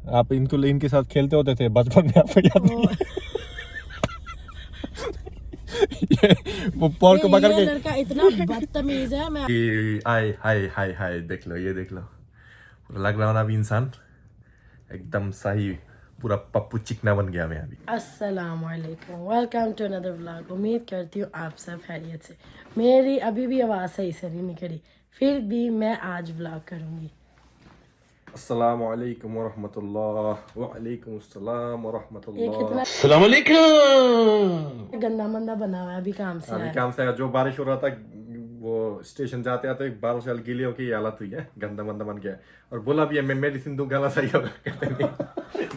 आप इनके साथ खेलते होते थे बचपन में, आपको याद नहीं? वो पॉल को पकड़ के, लड़का इतना बदतमीज है। मैं हाय हाय हाय हाय, देख लो, ये देख लो, पूरा लग रहा है ना अभी इंसान एकदम सही, पूरा पप्पू चिकना बन गया मैं अभी। अस्सलामुअलैकुम, वेलकम टू अनदर व्लॉग। उम्मीद करती हूँ आप सब खैरियत से। मेरी अभी भी आवाज़ सही से नहीं निकली, फिर भी मैं आज व्लॉग करूँगी। अस्सलामु अलैकुम वरहमतुल्लाह, वालेकुम अस्सलाम ये वरहमतुल्लाह। कितना अस्सलाम वालेकुम। गंदा मंदा बना हुआ है, अभी काम से अभी आया। काम से जो बारिश हो रहा था, वो स्टेशन जाते आते बारिश वाली गीली होकर ये हालत हुई है, गंदा मंदा बन गया। और बोला भी है मैं मेडिसिन दूं, गला सही होगा, कहते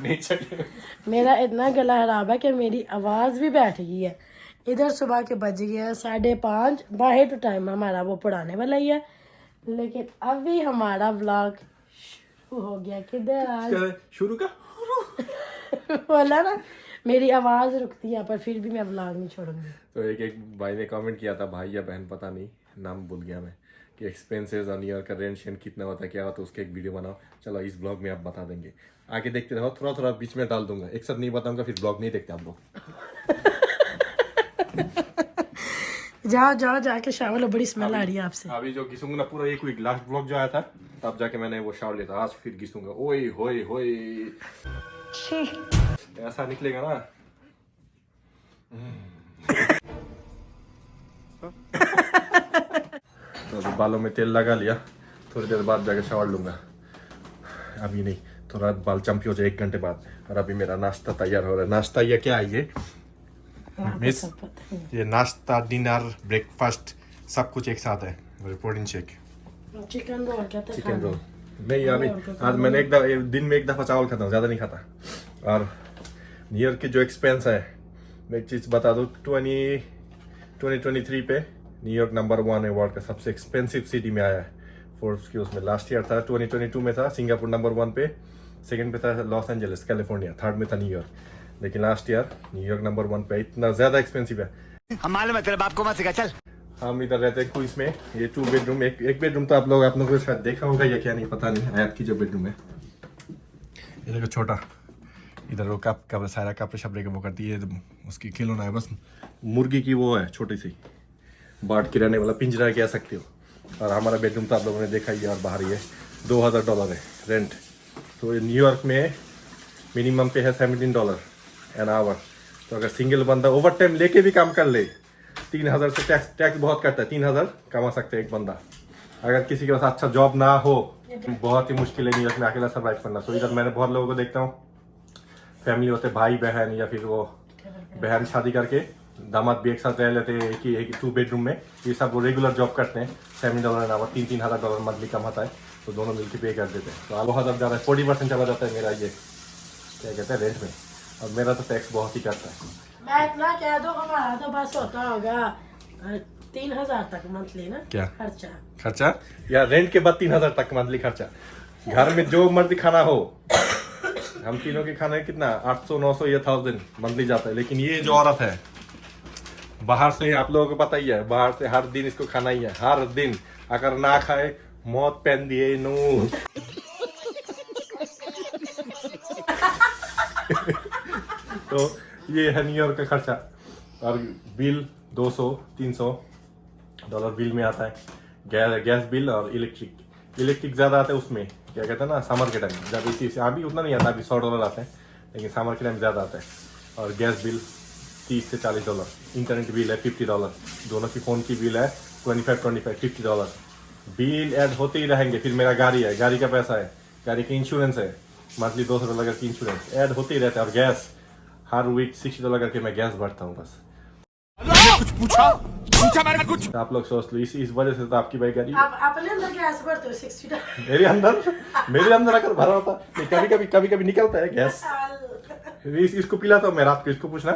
नहीं चाहिए। मेरा इतना गला खराब है कि मेरी आवाज़ भी बैठ गई है। इधर सुबह के बज गए हैं 5:30, बाहर तो टाइम हमारा वो पढ़ाने वाला ही है, लेकिन अभी हमारा व्लॉग शुरू हो गया। किधर आज शुरू का बोला ना, मेरी आवाज़ रुकती है पर फिर भी मैं व्लॉग नहीं छोड़ूंगी। तो एक भाई ने कमेंट किया था, भाई या बहन पता नहीं, नाम भूल गया मैं, कि एक्सपेंसेस ऑन ईयर का रेंट शेंट कितना होता है, क्या होता है, उसके एक वीडियो बनाओ। चलो इस ब्लॉग में आप बता देंगे, आगे देखते रहो, थोड़ा थोड़ा बीच में डाल दूंगा, एक साथ नहीं बताऊंगा, फिर ब्लॉग नहीं देखते आप लोग। जाओ जाओ जाके शावर लो, बड़ी स्मेल आ रही है आपसे। अभी जो घिसूंगा ना पूरा, एक वीक लास्ट ब्लॉग जो आया था तब जाके मैंने वो शावर लिया था, आज फिर घिसूंगा। ओए होए होए, ऐसा निकलेगा ना। तो अभी बालों में तेल लगा लिया, थोड़ी देर बाद जाके शावर लूंगा, अभी नहीं, थोड़ा बाल चंपी हो जाए 1 घंटे बाद। और अभी मेरा नाश्ता तैयार हो रहा है। नाश्ता ये क्या है, ये मिस, ये नाश्ता डिनर ब्रेकफास्ट सब कुछ एक साथ है। प्रोटीन शेक, चिकन रोल कहते हैं। चिकन रोल नहीं, अभी आज मैंने दिन में एक दफा चावल खाता हूँ, ज्यादा नहीं खाता। और न्यू ईयर की जो एक्सपेंस है, मैं एक चीज बता दूँ, 2023 पे न्यूयॉर्क नंबर 1 है वर्ल्ड का सबसे एक्सपेंसिव सिटी में आया है फोर्ब्स की उसमें। लास्ट ईयर था 2022 में था सिंगापुर नंबर 1 पे, सेकंड पे था लॉस एंजलिस कैलिफोर्निया, थर्ड में था न्यूयॉर्क, लेकिन लास्ट ईयर न्यूयॉर्क नंबर 1 पे। इतना ज्यादा एक्सपेंसिव है। हम मालूम है, तेरे बाप को मत सिखा, चल। हम इधर रहते हैं क्वींस में, ये 2 बेडरूम, एक बेडरूम तो आप लोगों को शायद देखा होगा या क्या नहीं पता नहीं। आयत की जो बेडरूम है, ये देखो छोटा, इधर वो कप सारा कपड़े शपड़े का वो करती है, उसकी खिलौना है बस, मुर्गी की वो है छोटी सी, बाढ़ के रहने वाला पिंजरा कह सकते हो। और हमारा बेडरूम तो आप लोगों ने देखा ही है, और बाहर ही है। $2000 है रेंट। तो न्यूयॉर्क में मिनिमम पे है $17 एन आवर। तो अगर सिंगल बंदा ओवर टाइम लेके भी काम कर ले, 3000 से टैक्स बहुत कटता है, 3000 कमा सकते हैं एक बंदा। अगर किसी के पास अच्छा जॉब ना हो, बहुत ही मुश्किल है न्यूयॉर्क में अकेला सर्वाइव करना। सो इधर मैंने बहुत लोगों को देखता हूँ, फैमिली होते भाई बहन, या फिर वो बहन शादी करके दामाद भी एक साथ रह लेते हैं एक 2 बेडरूम में। ये सब वो रेगुलर जॉब करते हैं, $7 एन आवर, $3000 मंथली कमाता है, तो दोनों मिलकर पे कर देते हैं। तो बहुत ज़्यादा है, 40% चला जाता है मेरा ये क्या कहते हैं रेंट में, और मेरा तो टैक्स बहुत ही करता है। मैं इतना कह दूं, हमारा तो बस होता होगा 3000 तक मंथली ना क्या खर्चा या रेंट के बाद 3000 तक मंथली खर्चा। घर में जो मर्जी खाना हो, हम तीनों के खाने कितना 800 900 या 1000 मंथली जाता है। लेकिन ये जो औरत है बाहर से, आप लोगों को पता ही है, बाहर से हर दिन इसको खाना ही है, हर दिन। अगर ना खाए मौत पहन दिए नू। तो ये है न्यूयॉर्क का खर्चा। और बिल $200-300 बिल में आता है, गैस बिल और इलेक्ट्रिक ज्यादा आता है उसमें, क्या कहते हैं ना, समर के टाइम जब इसी से अभी उतना नहीं आता, अभी $100 आता है, लेकिन समर के टाइम ज्यादा आता है। और गैस बिल $30 से $40, इंटरनेट बिल है $50, दोनों की फोन की बिल है 25 $50। बिल ऐड होते ही रहेंगे। फिर मेरा गाड़ी है, गाड़ी का पैसा है, गाड़ी की इंश्योरेंस है, मंथली $200 की इंश्योरेंस ऐड होते ही रहता है। और गैस हर वीक $60 करके मैं गैस भरता हूँ बस। कुछ पूछा मैंने कुछ। आप लोग सोच लो, इस वजह से तो आपकी भाई गाड़ी आप अपने अंदर गैस भरते हो 60 मेरे अंदर अगर भरा होता, कभी कभी निकलता है गैस। इसको पिलाता हूँ मैं रात को, इसको पूछना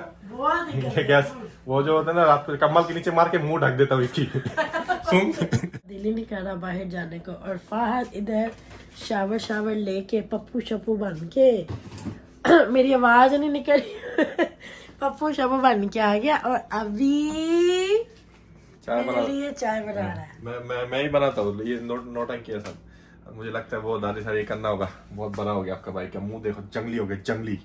गैस वो जो होता है ना, रात को कम्बल के नीचे मार के मुंह ढक देता हूँ इसकी। सुन, दिल ही नहीं कर रहा बाहर जाने को, और फाहद इधर शावर लेके पप्पू शप्पू बन के मेरी आवाज नहीं निकली, पप्पू शप्पू बन के आ गया, और अभी चाय मेरे लिए चाय बना रहा है। मैं ही बनाता हूँ, ये नोटंकी है सब। और मुझे लगता है वो दादी सारी करना होगा, बहुत बड़ा हो गया आपका भाई का मुंह, देखो जंगली हो गया जंगली।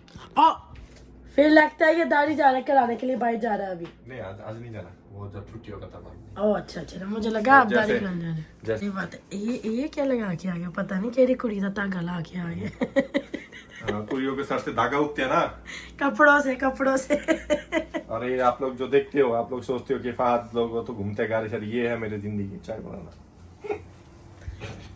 फिर लगता है ये दाढ़ी जाने कराने के लिए भाई जा रहा है अभी। नहीं आज नहीं जाना, वो जब छुट्टी होगा तब। ओह अच्छा, मुझे लगा आप दाढ़ी जैसे- कराने जा रहे हैं। जैसे- ये बात है, ये क्या लगा के आ गया, पता नहीं केरी कुड़ी का धागा ला के आ गया। कुड़ियों के सर से धागा उगते हैं ना कपड़ों से। और ये आप लोग जो देखते हो, आप लोग सोचते हो कि फहद लोग तो घूमते गाड़ी सर, ये है मेरी जिंदगी, चाय बनाना।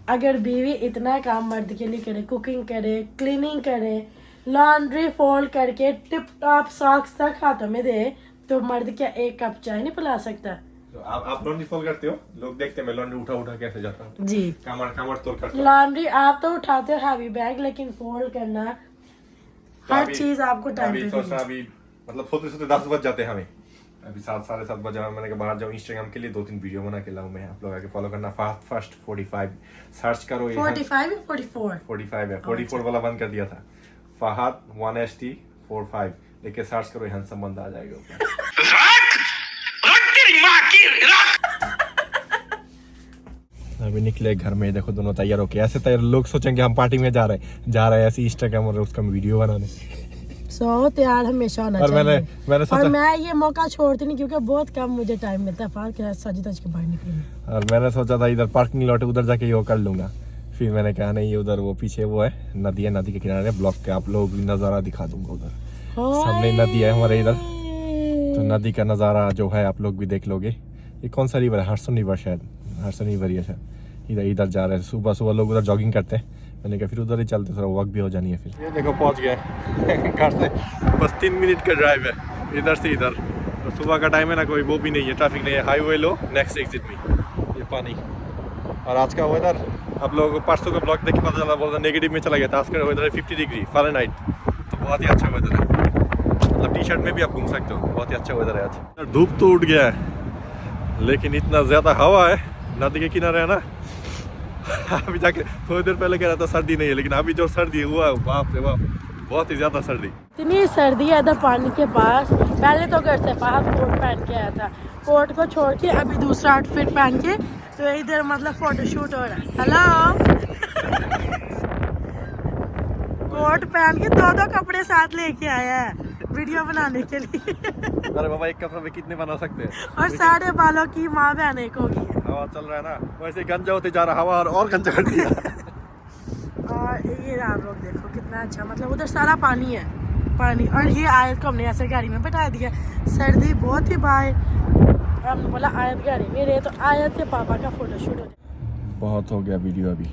अगर बीवी इतना काम मर्द के लिए करे, कुकिंग करे, क्लीनिंग करे, लॉन्ड्री फोल्ड करके टिप टॉप सॉक्स तक हाथों में दे, तो मर्द क्या एक कप चाय नहीं पिला सकता? तो आप लॉन्ड्री फोल्ड करते हो, लोग देखते हैं मैं लॉन्ड्री उठा कैसे जाता हूँ, जी कमर तोड़ करता हूँ। लॉन्ड्री आप तो उठाते हो हैवी बैग, लेकिन फोल्ड करना तो हर अभी- चीज आपको टाइम अभी पे सोच रहा करनी। अभी मतलब सोते 10 बज जाते हैं हमें, अभी 7 साढ़े 7 बजे मैंने कहा बाहर जाऊँ इंस्टाग्राम के लिए 2-3 वीडियो बना के लाऊं मैं, आप लोग आके फॉलो करना। फर्स्ट 45 सर्च करो, ये 45 या 44? 45 है, 44 वाला बंद कर दिया था। फहद 1ST 45 लेके सर्च करो, हैंडसम बंदा आ जाएगा ऊपर। अभी निकले घर में, देखो दोनों तैयार होके, ऐसे तैयार लोग सोचेंगे हम पार्टी में जा रहे हैं ऐसे इंस्टाग्राम और उसका वीडियो बनाने। तैयार हमेशा होना और चाहिए। मैंने सोचा, और मैं ये मौका छोड़ती नहीं, क्योंकि बहुत कम मुझे टाइम मिलता है फाल के सज धज के बाहर निकलूंगी। और मैंने सोचा था इधर पार्किंग लॉट है, उधर जाके ये कर लूंगा। फिर मैंने कहा नहीं, ये उधर वो पीछे वो है नदी है, नदी के किनारे ब्लॉक के आप लोग नजारा दिखा दूंगा उधर, सामने नदी है हमारे इधर, तो नदी का नजारा जो है आप लोग भी देख लोगे। ये कौन सा रिवर है, हर्सन रिवर, शायद हर्सन रिवर ही है शायद। इधर जा रहे हैं, सुबह लोग उधर जॉगिंग करते हैं, मैंने कहा फिर उधर ही चलते, थोड़ा वॉक भी हो जानी है। फिर ये देखो पहुंच गए घर से, बस 3 मिनट का ड्राइव है इधर से इधर। तो सुबह का टाइम है ना, कोई वो भी नहीं है, ट्रैफिक नहीं है, हाईवे लो नेक्स्ट एग्जिट में ये पानी। और आज का वेदर आप लोगों को परसों का ब्लॉग देख के पता चला, बोलता नेगेटिव में चला गया था। आज का वेदर है 50 डिग्री फ़ारेनहाइट, तो बहुत ही अच्छा वेदर है, मतलब टी शर्ट में भी आप घूम सकते हो, बहुत ही अच्छा वेदर है आज। धूप तो उठ गया है, लेकिन इतना ज़्यादा हवा है, नदी के किनारे है ना। अभी जाके थोड़ी देर पहले कह रहा था सर्दी नहीं है, लेकिन अभी जो सर्दी हुआ है, बाप रे बाप, बहुत ही ज्यादा सर्दी। इतनी सर्दी है इधर पानी के पास। पहले तो घर से फहद कोट पहन के आया था, कोट को छोड़ के अभी दूसरा आउटफिट पहन के, तो इधर मतलब फोटोशूट हो रहा है। हेलो कोट पहन के दो कपड़े साथ लेके आया है वीडियो बनाने के लिए। अरे बाबा, एक कपड़े में कितने बना सकते हैं? और सारे बालों की माँ बहन एक होगी। हवा चल रहा है ना, वैसे गंजा होते जा रहा, हवा और गंजा कर दिया। और ये आप लोग देखो कितना अच्छा, मतलब उधर सारा पानी है, पानी। और ये आयत को हमने ऐसे गाड़ी में बैठा दिया, सर्दी बहुत ही बाहर, हमने बोला आयत गाड़ी में रहे, तो आयत के पापा का फोटोशूट हो जाए। बहुत हो गया वीडियो, अभी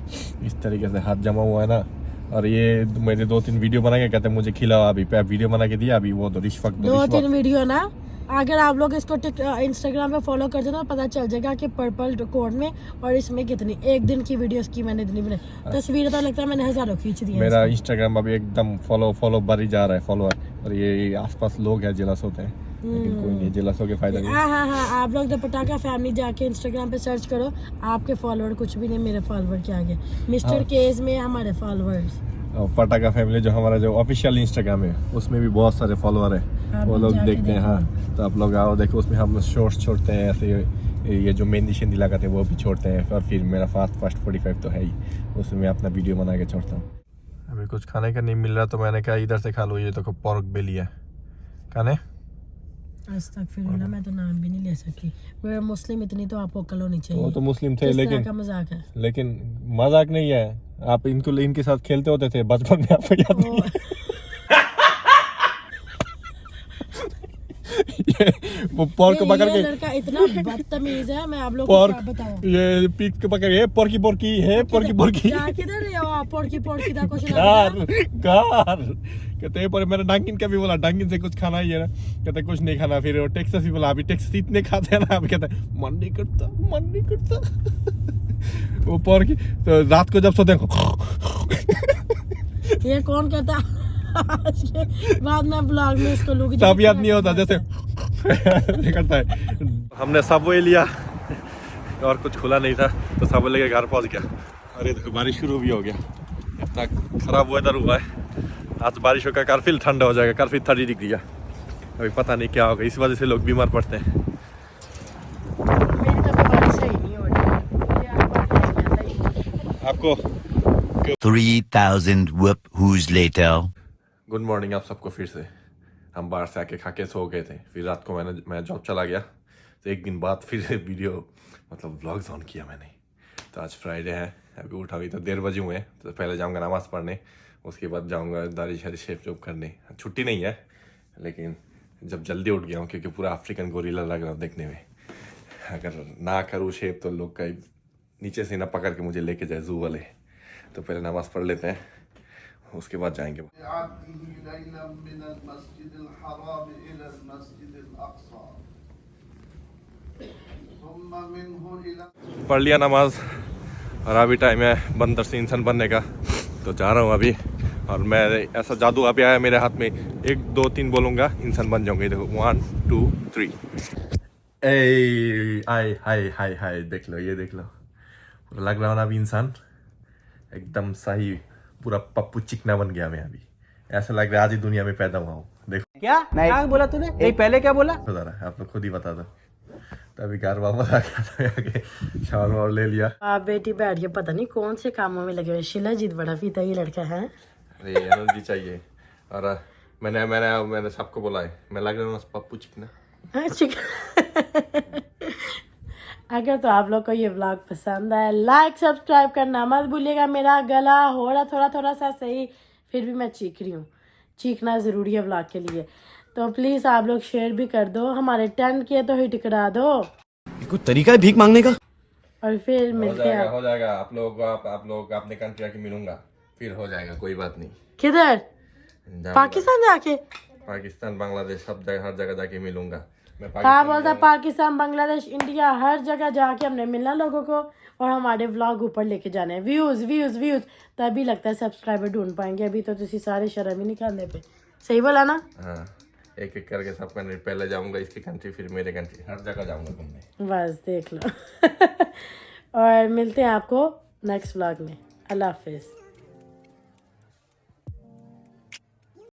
इस तरीके से हाथ जमा हुआ है ना। और ये मेरे 2-3 वीडियो बना के कहते हैं मुझे खिलाओ, अभी वीडियो बना के दिया, अभी वो तो रिश्वत 2-3 वीडियो ना, अगर आप लोग इसको इंस्टाग्राम पे फॉलो करते तो पता चल जाएगा कि पर्पल कोड में और इसमें कितनी एक दिन की वीडियोस की मैंने इतनी बनाई तस्वीरें, तो लगता है मैंने हजारों खींच दी है। मेरा इंस्टाग्राम अभी एकदम फॉलो बढ़ ही जा रहा है फॉलोअर, और ये आसपास लोग हैं जेलस होते हैं, लेकिन कोई नहीं, जेलस होके फायदा नहीं। हाँ, आप लोग द पटाखा फैमिली जाके इंस्टाग्राम पे सर्च करो, आपके फॉलोअर कुछ भी नहीं, मेरे फॉलोअर के आगे मिस्टर केस में हमारे फॉलोअर्स। और पटाखा फैमिली जो हमारा जो ऑफिशियल इंस्टाग्राम है, उसमें भी बहुत सारे फॉलोअर हैं, वो लोग देखते हैं। हाँ, तो आप लोग आओ देखो, उसमें हम शॉर्ट्स छोड़ते हैं ऐसे, ये जो मेहंदी शेंदी लगाते हैं वो भी छोड़ते हैं। और फिर मेरा फर्स्ट 45 तो है ही, उसमें मैं अपना वीडियो बना के छोड़ता हूँ। अभी कुछ खाने का नहीं मिल रहा, तो मैंने कहा इधर से खा लो, ये तो पोर्क बेली है खाने। आज तक फिर ना, मैं तो नाम भी नहीं ले सकती, मैं मुस्लिम इतनी तो आपको अकल होनी चाहिए। वो तो मुस्लिम थे, किस तरह लेकिन का मजाक है? लेकिन मजाक नहीं है, आप इनके साथ खेलते होते थे बचपन में, आपको याद नहीं? वो पोर्क पकड़ ये के, लड़का इतना बदतमीज है, मैं आप लोग को पोर्क क्या बताऊं। ये पीक के पकड़ के पोर्की है, पोर्की क्या किधर है हो आप? पोर्की का कुछ कार कहते हैं, पर मैंने डांकिन का भी बोला, डांकिन से कुछ खाना ही है ना, कहते कुछ नहीं खाना। फिर वो टेक्सास भी बोला, अभी टेक्सास इतने खाते हैं ना, अभी कहते हैं मन नहीं करता वो पोर्की। तो रात को जब सोते हैं, ये कौन कहता आज के बाद में ब्लॉग में इसको लूंगी, तब याद नहीं होता जैसे करता है। हमने सबवे लिया और कुछ खुला नहीं था, तो सबवे लेके घर पहुंच गया। अरे देखो बारिश शुरू भी हो गया, इतना खराब वेदर हुआ है। आज बारिश होकर कल फिर ठंडा हो जाएगा, कल फिर 30 डिग्री है, अभी पता नहीं क्या होगा, इस वजह से लोग बीमार पड़ते हैं। मेरी तो बारिश सही नहीं हो रही है, आपको 3,000 whoop-whoos later. गुड मॉर्निंग आप सबको फिर से। हम बाहर से आके खा के सो गए थे, फिर रात को मैं जॉब चला गया, तो एक दिन बाद फिर वीडियो मतलब व्लॉग्स ऑन किया मैंने। तो आज फ्राइडे है, अभी उठा हुई तो 1:30 बजे हुए हैं, तो पहले जाऊंगा नमाज़ पढ़ने, उसके बाद जाऊंगा दाढ़ी शारी शेप जॉब करने। छुट्टी नहीं है लेकिन जब जल्दी उठ गया हूँ क्योंकि पूरा अफ्रीकन गोरिल्ला लग रहा हूँ देखने में। अगर ना करूँ शेप तो लोग कहीं नीचे से ना पकड़ के मुझे लेके जाए जू वाले। तो पहले नमाज़ पढ़ लेते हैं, उसके बाद जाएंगे। पढ़ लिया नमाज और अभी टाइम है बंदर से इंसान बनने का, तो जा रहा हूँ अभी। और मैं ऐसा जादू अभी आया मेरे हाथ में, 1 2 3 बोलूँगा इंसान बन जाऊंगे। देखो 1 2 3। ए हाय हाय हाय हाय, देख लो, ये देख लो, पूरा लग रहा है ना अभी इंसान एकदम सही, पूरा पप्पू चिकना बन गया मैं अभी। ऐसा लग रहा है आज ही दुनिया में पैदा हुआ हूँ। देखो क्या बोला तूने? नहीं पहले क्या बोला? बता रहा है, आप लोग खुद ही बता दो। तो अभी घर वापस आ गया, शावर वावर ले लिया। आप बेटी बैठ के पता नहीं कौन से कामों में लगे हुए। शिलाजीत बड़ा पीता ये लड़का है। अरे एनर्जी चाहिए। और मैंने सबको बोला है मैं लग रहा हूँ पप्पू चिकना। अगर तो आप लोग को ये व्लॉग पसंद आए, लाइक सब्सक्राइब करना मत भूलिएगा। मेरा गला हो रहा थोड़ा सा सही, फिर भी मैं चीख रही हूँ, चीखना ज़रूरी है व्लॉग के लिए। तो प्लीज़ आप लोग शेयर भी कर दो, हमारे 10 के तो हिट करा दो। कोई तरीका है भीख मांगने का? और फिर मिलते हैं। हो जाएगा। आप लोग अपने कंट्री आके मिलूंगा, फिर हो जाएगा, कोई बात नहीं। किधर? पाकिस्तान जाके? पाकिस्तान, बांग्लादेश, सब जगह, हर जगह जाके मिलूंगा मैं। कहा बोलता पाकिस्तान, बांग्लादेश, इंडिया, हर जगह जाके हमने मिलना लोगों को और हमारे व्लॉग ऊपर लेके जाने हैं। व्यूज व्यूज व्यूज, तभी लगता है सब्सक्राइबर ढूंढ पाएंगे। अभी तो तुसी सारे शर्म ही नहीं खाने पे। सही बोला ना? हाँ, एक एक करके सब कंट्री, पहले जाऊंगा इसकी कंट्री, फिर मेरे कंट्री, हर जगह जाऊंगा घूमने। बस देख लो। और मिलते हैं आपको नेक्स्ट व्लॉग में। अल्लाह हाफिज।